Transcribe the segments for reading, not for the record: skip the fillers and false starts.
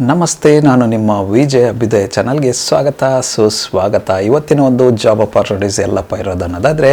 ನಮಸ್ತೆ, ನಾನು ನಿಮ್ಮ ವಿಜಯ್ ಅಭ್ಯುದಯ ಚಾನಲ್ಗೆ ಸ್ವಾಗತ ಸುಸ್ವಾಗತ. ಇವತ್ತಿನ ಒಂದು ಜಾಬ್ ಅಪಾರ್ಚುನಿಟೀಸ್ ಎಲ್ಲಪ್ಪ ಇರೋದು ಅನ್ನೋದಾದರೆ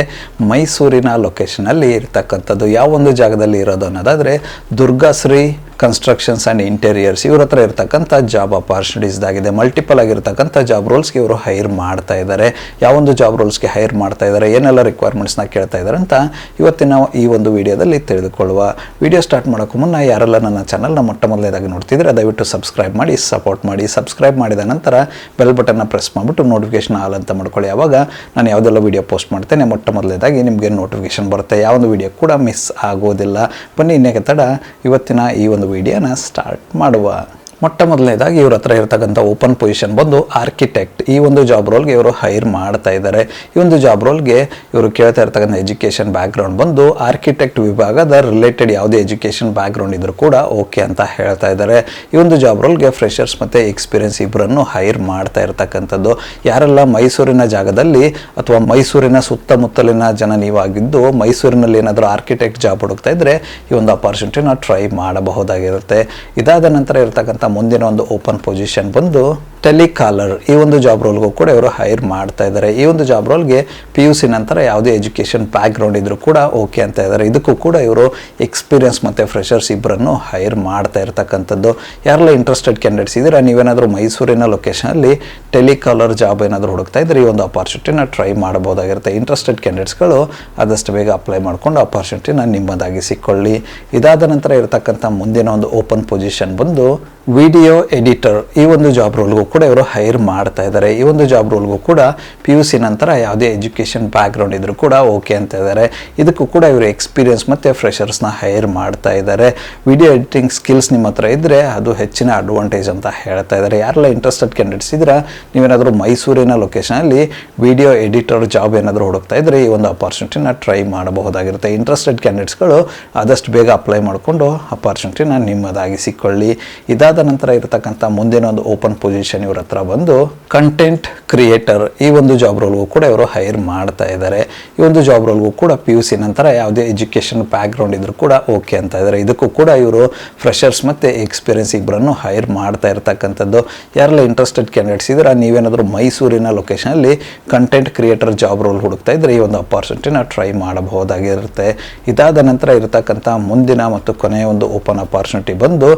ಮೈಸೂರಿನ ಲೊಕೇಶನಲ್ಲಿ ಇರ್ತಕ್ಕಂಥದ್ದು. ಯಾವೊಂದು ಜಾಗದಲ್ಲಿ ಇರೋದು ಅನ್ನೋದಾದರೆ ದುರ್ಗಾಶ್ರೀ ಕನ್ಸ್ಟ್ರಕ್ಷನ್ಸ್ ಆ್ಯಂಡ್ ಇಂಟೀರಿಯರ್ಸ್ ಇವ್ರ ಹತ್ರ ಇರ್ತಕ್ಕಂಥ ಜಾಬ್ ಅಪಾರ್ಚುನಿಟೀಸ್ದಾಗಿದೆ. ಮಲ್ಟಿಪಲ್ ಆಗಿರ್ತಕ್ಕಂಥ ಜಾಬ್ ರೋಲ್ಸ್ಗೆ ಇವರು ಹೈರ್ ಮಾಡ್ತಾ ಇದ್ದಾರೆ. ಯಾವೊಂದು ಜಾಬ್ ರೋಲ್ಸ್ಗೆ ಹೈರ್ ಮಾಡ್ತಾ ಇದ್ದಾರೆ, ಏನೆಲ್ಲ ರಿಕ್ವೈರ್ಮೆಂಟ್ಸ್ನ ಕೇಳ್ತಾ ಇದ್ದಾರೆ ಅಂತ ಇವತ್ತಿನ ಈ ಒಂದು ವಿಡಿಯೋದಲ್ಲಿ ತಿಳಿದುಕೊಳ್ಳುವ. ವಿಡಿಯೋ ಸ್ಟಾರ್ಟ್ ಮಾಡೋಕ್ಕೂ ಮುನ್ನ ಯಾರೆಲ್ಲ ನನ್ನ ಚಾನಲ್ನ ಮೊಟ್ಟ ಮೊದಲನೇದಾಗಿ ನೋಡ್ತಿದ್ರೆ ದಯವಿಟ್ಟು ಸಬ್ಸ್ಕ್ರೈಬ್ ಮಾಡಿ, ಸಪೋರ್ಟ್ ಮಾಡಿ. ಸಬ್ಸ್ಕ್ರೈಬ್ ಮಾಡಿದ ನಂತರ ಬೆಲ್ ಬಟನ್ನ ಪ್ರೆಸ್ ಮಾಡಿಬಿಟ್ಟು ನೋಟಿಫಿಕೇಶನ್ ಆಲ್ ಅಂತ ಮಾಡ್ಕೊಳ್ಳಿ. ಆವಾಗ ನಾನು ಯಾವುದೆಲ್ಲ ವಿಡಿಯೋ ಪೋಸ್ಟ್ ಮಾಡ್ತೇನೆ ಮೊಟ್ಟ ಮೊದಲನೇದಾಗಿ ನಿಮಗೆ ನೋಟಿಫಿಕೇಶನ್ ಬರುತ್ತೆ. ಯಾವೊಂದು ವಿಡಿಯೋ ಕೂಡ ಮಿಸ್ ಆಗೋದಿಲ್ಲ. ಬನ್ನಿ ಇನ್ನೇಕೆ ತಡ, ಇವತ್ತಿನ ಈ ಒಂದು ವಿಡಿಯೋನ ಸ್ಟಾರ್ಟ್ ಮಾಡುವ. ಮೊಟ್ಟ ಮೊದಲನೇದಾಗಿ ಇವ್ರ ಹತ್ರ ಇರ್ತಕ್ಕಂಥ ಓಪನ್ ಪೊಸಿಷನ್ ಬಂದು ಆರ್ಕಿಟೆಕ್ಟ್. ಈ ಒಂದು ಜಾಬ್ ರೋಲ್ಗೆ ಇವರು ಹೈರ್ ಮಾಡ್ತಾ ಇದ್ದಾರೆ. ಈ ಒಂದು ಜಾಬ್ ರೋಲ್ಗೆ ಇವರು ಕೇಳ್ತಾ ಇರ್ತಕ್ಕಂಥ ಎಜುಕೇಷನ್ ಬ್ಯಾಕ್ಗ್ರೌಂಡ್ ಬಂದು ಆರ್ಕಿಟೆಕ್ಟ್ ವಿಭಾಗದ ರಿಲೇಟೆಡ್ ಯಾವುದೇ ಎಜುಕೇಷನ್ ಬ್ಯಾಕ್ಗ್ರೌಂಡ್ ಇದ್ರೂ ಕೂಡ ಓಕೆ ಅಂತ ಹೇಳ್ತಾ ಇದ್ದಾರೆ. ಈ ಒಂದು ಜಾಬ್ ರೋಲ್ಗೆ ಫ್ರೆಷರ್ಸ್ ಮತ್ತು ಎಕ್ಸ್ಪೀರಿಯನ್ಸ್ ಇಬ್ಬರನ್ನು ಹೈರ್ ಮಾಡ್ತಾ ಇರ್ತಕ್ಕಂಥದ್ದು. ಯಾರೆಲ್ಲ ಮೈಸೂರಿನ ಜಾಗದಲ್ಲಿ ಅಥವಾ ಮೈಸೂರಿನ ಸುತ್ತಮುತ್ತಲಿನ ಜನ ನೀವಾಗಿದ್ದು ಮೈಸೂರಿನಲ್ಲಿ ಏನಾದರೂ ಆರ್ಕಿಟೆಕ್ಟ್ ಜಾಬ್ ಹುಡುಕ್ತಾ ಇದ್ದರೆ ಈ ಒಂದು ಅಪಾರ್ಚುನಿಟಿನ ಟ್ರೈ ಮಾಡಬಹುದಾಗಿರುತ್ತೆ. ಇದಾದ ನಂತರ ಇರ್ತಕ್ಕಂಥ ಮುಂದಿನ ಒಂದು ಓಪನ್ ಪೊಸಿಷನ್ ಬಂದು ಟೆಲಿಕಾಲರ್. ಈ ಒಂದು ಜಾಬ್ ರೋಲ್ಗೂ ಕೂಡ ಇವರು ಹೈರ್ ಮಾಡ್ತಾ ಇದ್ದಾರೆ. ಈ ಒಂದು ಜಾಬ್ ರೋಲ್ಗೆ PUC ನಂತರ ಯಾವುದೇ ಎಜುಕೇಷನ್ ಬ್ಯಾಕ್ಗ್ರೌಂಡ್ ಇದ್ರೂ ಕೂಡ ಓಕೆ ಅಂತ ಇದ್ದಾರೆ. ಇದಕ್ಕೂ ಕೂಡ ಇವರು ಎಕ್ಸ್ಪೀರಿಯನ್ಸ್ ಮತ್ತು ಫ್ರೆಷರ್ಸ್ ಇಬ್ಬರನ್ನು ಹೈರ್ ಮಾಡ್ತಾ ಇರ್ತಕ್ಕಂಥದ್ದು. ಯಾರೆಲ್ಲ ಇಂಟ್ರೆಸ್ಟೆಡ್ ಕ್ಯಾಂಡಿಡೇಟ್ಸ್ ಇದ್ದೀರಾ, ನೀವೇನಾದರೂ ಮೈಸೂರಿನ ಲೊಕೇಶನಲ್ಲಿ ಟೆಲಿಕಾಲರ್ ಜಾಬ್ ಏನಾದರೂ ಹುಡುಕ್ತಾ ಇದ್ರೆ ಈ ಒಂದು ಅಪಾರ್ಚುನಿಟಿನ ಟ್ರೈ ಮಾಡಬಹುದಾಗಿರುತ್ತೆ. ಇಂಟ್ರೆಸ್ಟೆಡ್ ಕ್ಯಾಂಡಿಡೇಟ್ಸ್ಗಳು ಆದಷ್ಟು ಬೇಗ ಅಪ್ಲೈ ಮಾಡಿಕೊಂಡು ಅಪಾರ್ಚುನಿಟಿನ ನಿಮ್ಮದಾಗಿಸಿಕೊಳ್ಳಿ. ಇದಾದ ನಂತರ ಇರತಕ್ಕಂಥ ಮುಂದಿನ ಒಂದು ಓಪನ್ ಪೊಸಿಷನ್ ಬಂದು ವಿಡಿಯೋ ಎಡಿಟರ್. ಈ ಒಂದು ಜಾಬ್ ರೋಲ್ಗೂ ಕೂಡ ಇವರು ಹೈರ್ ಮಾಡ್ತಾ ಇದ್ದಾರೆ. ಈ ಒಂದು ಜಾಬ್ ರೋಲ್ಗೂ ಕೂಡ PUC ನಂತರ ಯಾವುದೇ ಎಜುಕೇಷನ್ ಬ್ಯಾಕ್ಗ್ರೌಂಡ್ ಇದ್ರೂ ಕೂಡ ಓಕೆ ಅಂತ ಇದ್ದಾರೆ. ಇದಕ್ಕೂ ಕೂಡ ಇವರು ಎಕ್ಸ್ಪೀರಿಯನ್ಸ್ ಮತ್ತು ಫ್ರೆಷರ್ಸ್ನ ಹೈರ್ ಮಾಡ್ತಾ ಇದ್ದಾರೆ. ವಿಡಿಯೋ ಎಡಿಟಿಂಗ್ ಸ್ಕಿಲ್ಸ್ ನಿಮ್ಮ ಹತ್ರ ಇದ್ದರೆ ಅದು ಹೆಚ್ಚಿನ ಅಡ್ವಾಂಟೇಜ್ ಅಂತ ಹೇಳ್ತಾ ಇದ್ದಾರೆ. ಯಾರೆಲ್ಲ ಇಂಟ್ರೆಸ್ಟೆಡ್ ಕ್ಯಾಂಡಿಡೇಟ್ಸ್ ಇದ್ರೆ ನೀವೇನಾದರೂ ಮೈಸೂರಿನ ಲೊಕೇಶನಲ್ಲಿ ವಿಡಿಯೋ ಎಡಿಟರ್ ಜಾಬ್ ಏನಾದರೂ ಹುಡುಕ್ತಾ ಇದ್ರೆ ಈ ಒಂದು ಅಪಾರ್ಚುನಿಟಿನ ಟ್ರೈ ಮಾಡಬಹುದಾಗಿರುತ್ತೆ. ಇಂಟ್ರೆಸ್ಟೆಡ್ ಕ್ಯಾಂಡಿಡೇಟ್ಸ್ಗಳು ಆದಷ್ಟು ಬೇಗ ಅಪ್ಲೈ ಮಾಡಿಕೊಂಡು ಅಪಾರ್ಚುನಿಟಿನ ನಿಮ್ಮದಾಗಿಸಿಕೊಳ್ಳಿ. ಇದಾದ ನಂತರ ಇರತಕ್ಕಂಥ ಮುಂದಿನ ಒಂದು ಓಪನ್ ಪೊಸಿಷನ್ ಇವ್ರ ಹತ್ರ ಬಂದು ಕಂಟೆಂಟ್ ಕ್ರಿಯೇಟರ್. ಈ ಒಂದು ಜಾಬ್ ರೋಲ್ಗೂ ಕೂಡ ಇವರು ಹೈರ್ ಮಾಡ್ತಾ ಇದ್ದಾರೆ. ಈ ಒಂದು ಜಾಬ್ ರೋಲ್ಗೂ ಕೂಡ PUC ನಂತರ ಯಾವುದೇ ಎಜುಕೇಷನ್ ಬ್ಯಾಕ್ಗ್ರೌಂಡ್ ಇದ್ರೂ ಕೂಡ ಓಕೆ ಅಂತ ಇದ್ದಾರೆ. ಇದಕ್ಕೂ ಕೂಡ ಇವರು ಫ್ರೆಷರ್ಸ್ ಮತ್ತು ಎಕ್ಸ್ಪೀರಿಯನ್ಸ್ ಇಬ್ಬರನ್ನು ಹೈರ್ ಮಾಡ್ತಾ ಇರ್ತಕ್ಕಂಥದ್ದು. ಯಾರೆಲ್ಲ ಇಂಟ್ರೆಸ್ಟೆಡ್ ಕ್ಯಾಂಡಿಡೇಟ್ಸ್ ಇದ್ರೆ ನೀವೇನಾದರೂ ಮೈಸೂರಿನ ಲೊಕೇಶನಲ್ಲಿ ಕಂಟೆಂಟ್ ಕ್ರಿಯೇಟರ್ ಜಾಬ್ ರೋಲ್ ಹುಡುಕ್ತಾ ಇದ್ರೆ ಈ ಒಂದು ಅಪಾರ್ಚುನಿಟಿನ ಟ್ರೈ ಮಾಡಬಹುದಾಗಿರುತ್ತೆ. ಇದಾದ ನಂತರ ಇರತಕ್ಕಂಥ ಮುಂದಿನ ಮತ್ತು ಕೊನೆಯ ಒಂದು ಓಪನ್ ಅಪಾರ್ಚುನಿಟಿ ಬಂದು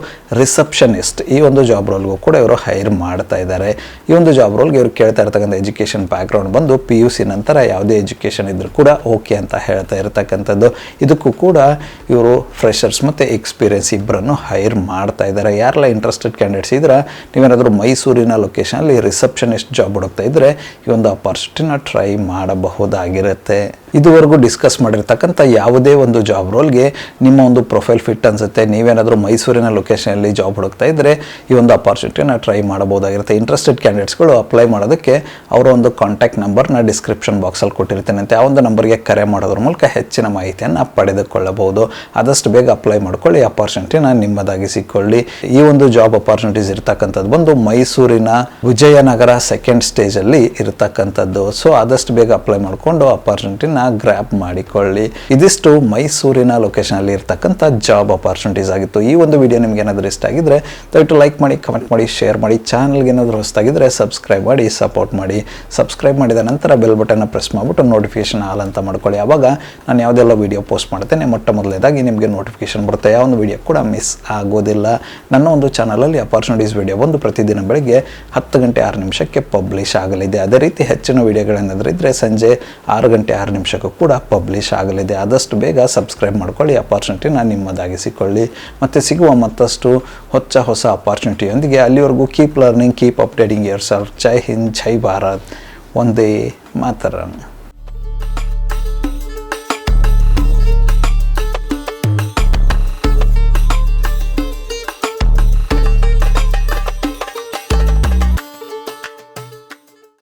ರಿಸೆಪ್ಷನಿಸ್ಟ್. ಈ ಒಂದು ಜಾಬ್ ರೋಲ್ಗೂ ಕೂಡ ಇವರು ಹೈರ್ ಮಾಡ್ತಾ ಇದ್ದಾರೆ. ಈ ಒಂದು ಜಾಬ್ ರೋಲ್ಗೆ ಇವರು ಕೇಳ್ತಾ ಇರ್ತಕ್ಕಂಥ ಎಜುಕೇಷನ್ ಬ್ಯಾಕ್ಗ್ರೌಂಡ್ ಬಂದು PUC ನಂತರ ಯಾವುದೇ ಎಜುಕೇಷನ್ ಇದ್ರೂ ಕೂಡ ಓಕೆ ಅಂತ ಹೇಳ್ತಾ ಇರತಕ್ಕಂಥದ್ದು. ಇದಕ್ಕೂ ಕೂಡ ಇವರು ಫ್ರೆಷರ್ಸ್ ಮತ್ತು ಎಕ್ಸ್ಪೀರಿಯನ್ಸ್ ಇಬ್ಬರನ್ನು ಹೈರ್ ಮಾಡ್ತಾ ಇದ್ದಾರೆ. ಯಾರೆಲ್ಲ ಇಂಟ್ರೆಸ್ಟೆಡ್ ಕ್ಯಾಂಡಿಡೇಟ್ಸ್ ಇದ್ರೆ ನೀವೇನಾದರೂ ಮೈಸೂರಿನ ಲೊಕೇಶನಲ್ಲಿ ರಿಸೆಪ್ಷನಿಸ್ಟ್ ಜಾಬ್ ಹುಡುಕ್ತಾ ಇದ್ರೆ ಈ ಒಂದು ಅಪಾರ್ಚುನಿಟಿನ ಟ್ರೈ ಮಾಡಬಹುದಾಗಿರುತ್ತೆ. ಇದುವರೆಗೂ ಡಿಸ್ಕಸ್ ಮಾಡಿರ್ತಕ್ಕಂಥ ಯಾವುದೇ ಒಂದು ಜಾಬ್ ರೋಲ್ಗೆ ನಿಮ್ಮ ಒಂದು ಪ್ರೊಫೈಲ್ ಫಿಟ್ ಅನಿಸುತ್ತೆ, ನೀವೇನಾದರೂ ಮೈಸೂರಿನ ಲೊಕೇಶನಲ್ಲಿ ಜಾಬ್ ಹುಡುಕ್ತಾ ಇದ್ದರೆ ಈ ಒಂದು ಅಪಾರ್ಚುನಿಟಿನ ಟ್ರೈ ಮಾಡಬಹುದಾಗಿರುತ್ತೆ. ಇಂಟ್ರೆಸ್ಟೆಡ್ ಕ್ಯಾಂಡಿಡೇಟ್ಸ್ಗಳು ಅಪ್ಲೈ ಮಾಡೋದಕ್ಕೆ ಅವರ ಒಂದು ಕಾಂಟ್ಯಾಕ್ಟ್ ನಂಬರ್ನ ಡಿಸ್ಕ್ರಿಪ್ಷನ್ ಬಾಕ್ಸಲ್ಲಿ ಕೊಟ್ಟಿರ್ತೇನೆ ಅಂತ ಆ ಒಂದು ನಂಬರ್ಗೆ ಕರೆ ಮಾಡೋದ್ರ ಮೂಲಕ ಹೆಚ್ಚಿನ ಮಾಹಿತಿಯನ್ನು ಪಡೆದುಕೊಳ್ಳಬಹುದು. ಆದಷ್ಟು ಬೇಗ ಅಪ್ಲೈ ಮಾಡ್ಕೊಳ್ಳಿ, ಅಪಾರ್ಚುನಿಟಿನ ನಿಮ್ಮದಾಗಿಸಿಕೊಳ್ಳಿ. ಈ ಒಂದು ಜಾಬ್ ಅಪಾರ್ಚುನಿಟೀಸ್ ಇರ್ತಕ್ಕಂಥದ್ದು ಬಂದು ಮೈಸೂರಿನ ವಿಜಯನಗರ ಸೆಕೆಂಡ್ ಸ್ಟೇಜಲ್ಲಿ ಇರ್ತಕ್ಕಂಥದ್ದು. ಸೊ ಆದಷ್ಟು ಬೇಗ ಅಪ್ಲೈ ಮಾಡಿಕೊಂಡು ಅಪಾರ್ಚುನಿಟಿನ ಗ್ರ್ಯಾಬ್ ಮಾಡಿಕೊಳ್ಳಿ. ಇದಿಷ್ಟು ಮೈಸೂರಿನ ಲೊಕೇಶನಲ್ಲಿ ಇರ್ತಕ್ಕಂಥ ಜಾಬ್ ಅಪಾರ್ಚುನಿಟೀಸ್ ಆಗಿತ್ತು. ಈ ಒಂದು ವಿಡಿಯೋ ನಿಮ್ಗೆ ಏನಾದರೂ ಇಷ್ಟ ಆಗಿದ್ರೆ ದಯವಿಟ್ಟು ಲೈಕ್ ಮಾಡಿ, ಕಮೆಂಟ್ ಮಾಡಿ, ಶೇರ್ ಮಾಡಿ. ಚಾನಲ್ಗೆ ಏನಾದರೂ ಹೊಸದಾಗಿದ್ದರೆ ಸಬ್ಸ್ಕ್ರೈಬ್ ಮಾಡಿ, ಸಪೋರ್ಟ್ ಮಾಡಿ. ಸಬ್ಸ್ಕ್ರೈಬ್ ಮಾಡಿದ ನಂತರ ಬೆಲ್ ಬಟನ್ನ ಪ್ರೆಸ್ ಮಾಡಿಬಿಟ್ಟು ನೋಟಿಫಿಕೇಶನ್ ಆಲ್ ಅಂತ ಮಾಡ್ಕೊಳ್ಳಿ. ಆವಾಗ ನಾನು ಯಾವುದೆಲ್ಲ ವಿಡಿಯೋ ಪೋಸ್ಟ್ ಮಾಡ್ತೇನೆ ಮೊಟ್ಟ ಮೊದಲನೇದಾಗಿ ನಿಮಗೆ ನೋಟಿಫಿಕೇಶನ್ ಬರುತ್ತೆ. ಯಾವ ಒಂದು ವಿಡಿಯೋ ಕೂಡ ಮಿಸ್ ಆಗೋದಿಲ್ಲ. ನನ್ನ ಒಂದು ಚಾನಲಲ್ಲಿ ಅಪಾರ್ಚುನಿಟೀಸ್ ವಿಡಿಯೋ ಬಂದು ಪ್ರತಿದಿನ ಬೆಳಗ್ಗೆ 10 ಗಂಟೆ 6 ನಿಮಿಷಕ್ಕೆ ಪಬ್ಲಿಷ್ ಆಗಲಿದೆ. ಅದೇ ರೀತಿ ಹೆಚ್ಚಿನ ವಿಡಿಯೋಗಳೇನಾದರೂ ಇದ್ದರೆ ಸಂಜೆ 6 ಗಂಟೆ 6 ನಿಮಿಷಕ್ಕೂ ಕೂಡ ಪಬ್ಲಿಷ್ ಆಗಲಿದೆ. ಆದಷ್ಟು ಬೇಗ ಸಬ್ಸ್ಕ್ರೈಬ್ ಮಾಡ್ಕೊಳ್ಳಿ, ಅಪಾರ್ಚುನಿಟಿನ ನಿಮ್ಮದಾಗಿಸಿಕೊಳ್ಳಿ. ಮತ್ತು ಸಿಗುವ ಮತ್ತಷ್ಟು ಹೊಸ ಅಪಾರ್ಚುನಿಟಿಯೊಂದಿಗೆ. ಅಲ್ಲಿವರೆಗೂ keep learning, keep updating yourself. ಜೈ ಹಿಂದ್, ಜೈ ಭಾರತ್, ವಂದೇ ಮಾತರಂ.